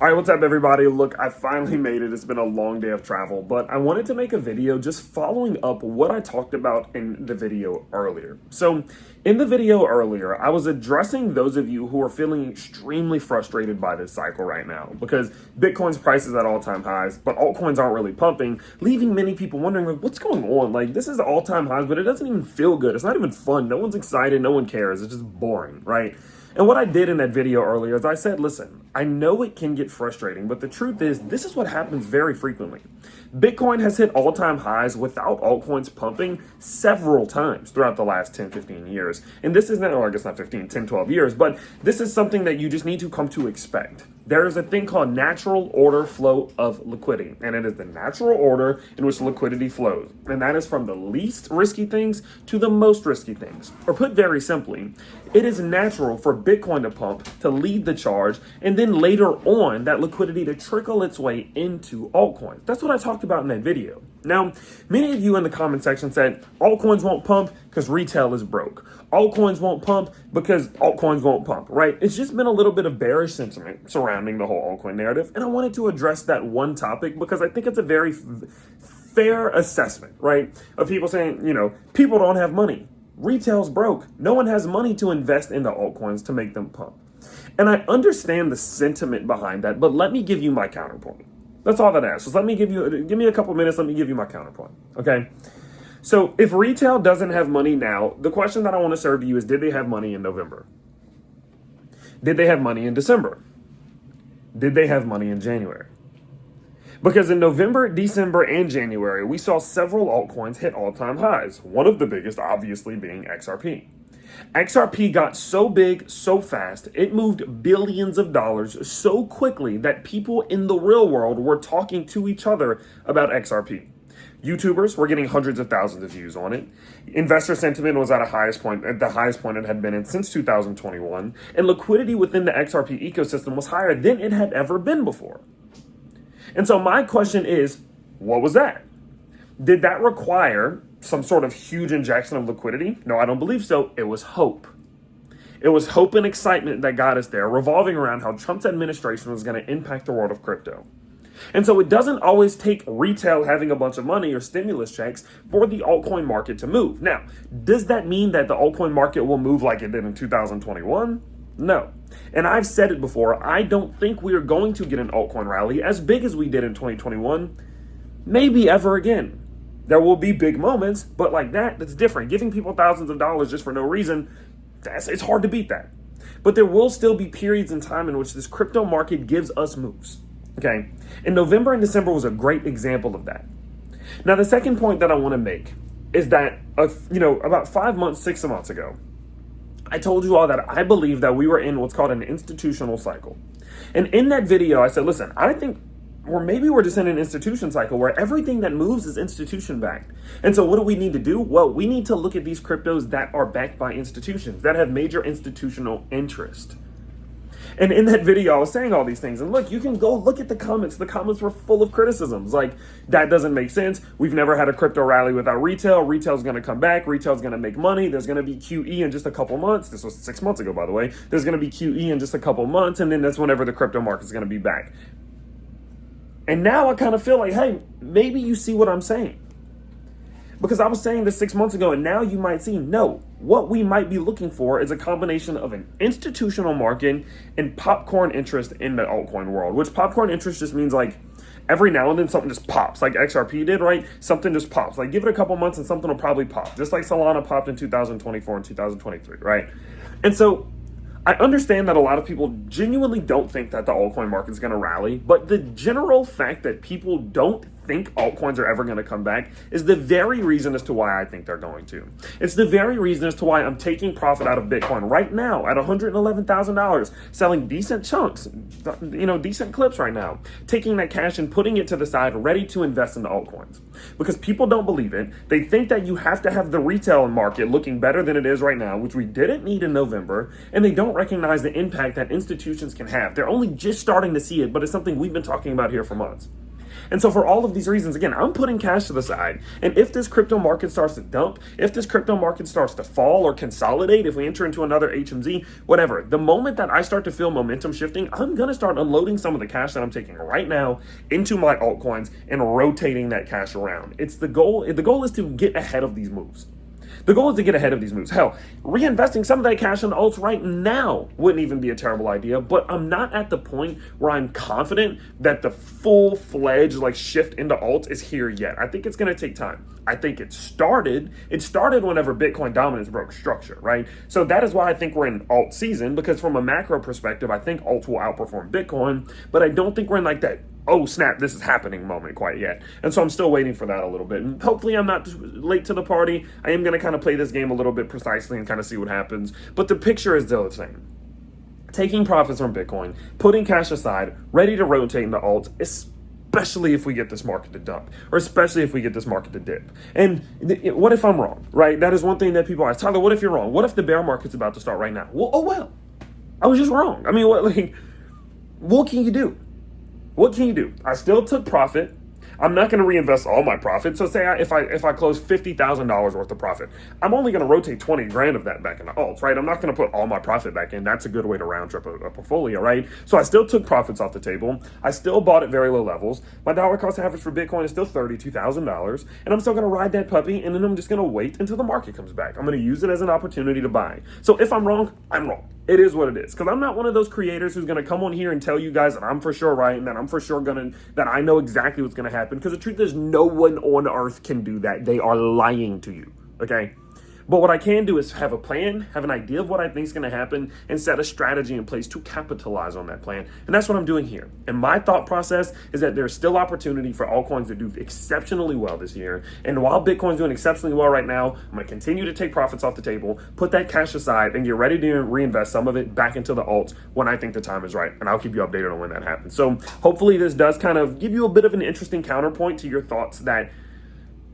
All right, what's up, everybody? Look, I finally made it. It's been a long day of travel, but I wanted to make a video just following up what I talked about in the video earlier. So, in the video earlier, I was addressing those of you who are feeling extremely frustrated by this cycle right now because Bitcoin's price is at all-time highs, but altcoins aren't really pumping, leaving many people wondering, like, what's going on? Like, this is all-time highs, but it doesn't even feel good. It's not even fun. No one's excited. No one cares. It's just boring, right? And what I did in that video earlier is I said, listen, I know it can get frustrating, but the truth is this is what happens very frequently. Bitcoin has hit all-time highs without altcoins pumping several times throughout the last 10, 15 years. And this is not, or I guess not 15, 10, 12 years, but this is something that you just need to come to expect. There is a thing called natural order flow of liquidity, and it is the natural order in which liquidity flows. And that is from the least risky things to the most risky things. Or put very simply, it is natural for Bitcoin to pump, to lead the charge, and then later on that liquidity to trickle its way into altcoins. That's what I talked about in that video. Now, many of you in the comment section said altcoins won't pump because retail is broke. Altcoins won't pump because altcoins won't pump, right? It's just been a little bit of bearish sentiment surrounding the whole altcoin narrative. And I wanted to address that one topic because I think it's a very fair assessment, right? Of people saying, people don't have money. Retail's broke. No one has money to invest in the altcoins to make them pump. And I understand the sentiment behind that, but let me give you my counterpoint. That's all that I ask. So give me a couple minutes. Let me give you my counterpoint. Okay. So if retail doesn't have money now, the question that I want to serve you is, did they have money in November? Did they have money in December? Did they have money in January? Because in November, December, and January, we saw several altcoins hit all-time highs. One of the biggest, obviously, being XRP. XRP got so big so fast, it moved billions of dollars so quickly that people in the real world were talking to each other about XRP. YouTubers were getting hundreds of thousands of views on it. Investor sentiment was at the highest point it had been in since 2021. And liquidity within the XRP ecosystem was higher than it had ever been before. And so my question is, what was that? Did that require some sort of huge injection of liquidity? No, I don't believe so. It was hope. It was hope and excitement that got us there, revolving around how Trump's administration was going to impact the world of crypto. And so it doesn't always take retail having a bunch of money or stimulus checks for the altcoin market to move. Now, does that mean that the altcoin market will move like it did in 2021? No. And I've said it before, I don't think we are going to get an altcoin rally as big as we did in 2021, maybe ever again. There will be big moments, but like that's different. Giving people thousands of dollars just for no reason, it's hard to beat that. But there will still be periods in time in which this crypto market gives us moves. Okay, and November and December was a great example of that. Now, the second point that I want to make is that, about 5 months, 6 months ago, I told you all that I believe that we were in what's called an institutional cycle. And in that video, I said, listen, I think, or maybe we're just in an institution cycle where everything that moves is institution backed. And so what do we need to do? Well, we need to look at these cryptos that are backed by institutions, that have major institutional interest. And in that video, I was saying all these things. And look, you can go look at the comments. The comments were full of criticisms. Like, that doesn't make sense. We've never had a crypto rally without retail. Retail's going to come back. Retail's going to make money. There's going to be QE in just a couple months. This was 6 months ago, by the way. There's going to be QE in just a couple months. And then that's whenever the crypto market's going to be back. And now I kind of feel like, hey, maybe you see what I'm saying. Because I was saying this 6 months ago, and now you might see, no, what we might be looking for is a combination of an institutional market and popcorn interest in the altcoin world, which popcorn interest just means like every now and then something just pops, like XRP did, right? Something just pops. Like give it a couple months and something will probably pop, just like Solana popped in 2024 and 2023, right? And so I understand that a lot of people genuinely don't think that the altcoin market is going to rally, but the general fact that people don't think altcoins are ever going to come back is the very reason as to why I think they're going to. It's the very reason as to why I'm taking profit out of Bitcoin right now at $111,000, selling decent chunks, decent clips right now, taking that cash and putting it to the side, ready to invest in the altcoins. Because people don't believe it. They think that you have to have the retail market looking better than it is right now, which we didn't need in November, and they don't recognize the impact that institutions can have. They're only just starting to see it, but it's something we've been talking about here for months. And so for all of these reasons, again, I'm putting cash to the side. And if this crypto market starts to dump, if this crypto market starts to fall or consolidate, if we enter into another HMZ, whatever, the moment that I start to feel momentum shifting, I'm going to start unloading some of the cash that I'm taking right now into my altcoins and rotating that cash around. It's the goal. The goal is to get ahead of these moves. The goal is to get ahead of these moves. Hell, reinvesting some of that cash in alts right now wouldn't even be a terrible idea, but I'm not at the point where I'm confident that the full-fledged shift into alts is here yet. I think it's going to take time. I think it started whenever Bitcoin dominance broke structure, right? So that is why I think we're in alt season, because from a macro perspective, I think alts will outperform Bitcoin, but I don't think we're in that oh snap, this is happening moment quite yet. And so I'm still waiting for that a little bit. And hopefully I'm not late to the party. I am going to kind of play this game a little bit precisely and kind of see what happens. But the picture is still the same. Taking profits from Bitcoin, putting cash aside, ready to rotate into alts, especially if we get this market to dump, or especially if we get this market to dip. And what if I'm wrong, right? That is one thing that people ask, Tyler, what if you're wrong? What if the bear market's about to start right now? Well, I was just wrong. I mean, what can you do? What can you do? I still took profit. I'm not going to reinvest all my profit. So say if I close $50,000 worth of profit, I'm only going to rotate 20 grand of that back into alts, right? I'm not going to put all my profit back in. That's a good way to round trip a portfolio, right? So I still took profits off the table. I still bought at very low levels. My dollar cost average for Bitcoin is still $32,000, and I'm still going to ride that puppy, and then I'm just going to wait until the market comes back. I'm going to use it as an opportunity to buy. So if I'm wrong, I'm wrong. It is what it is. Because I'm not one of those creators who's going to come on here and tell you guys that I'm for sure right and that I'm for sure that I know exactly what's going to happen. Because the truth is, no one on earth can do that. They are lying to you. Okay? But what I can do is have a plan, have an idea of what I think is going to happen, and set a strategy in place to capitalize on that plan. And that's what I'm doing here. And my thought process is that there's still opportunity for altcoins to do exceptionally well this year. And while Bitcoin's doing exceptionally well right now, I'm going to continue to take profits off the table, put that cash aside, and get ready to reinvest some of it back into the alts when I think the time is right. And I'll keep you updated on when that happens. So hopefully this does kind of give you a bit of an interesting counterpoint to your thoughts that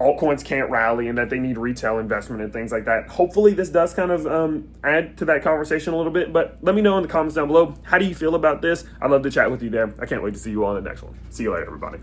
altcoins can't rally and that they need retail investment and things like that. Hopefully this does kind of add to that conversation a little bit, but let me know in the comments down below. How do you feel about this? I'd love to chat with you there. I can't wait to see you all in the next one. See you later, everybody.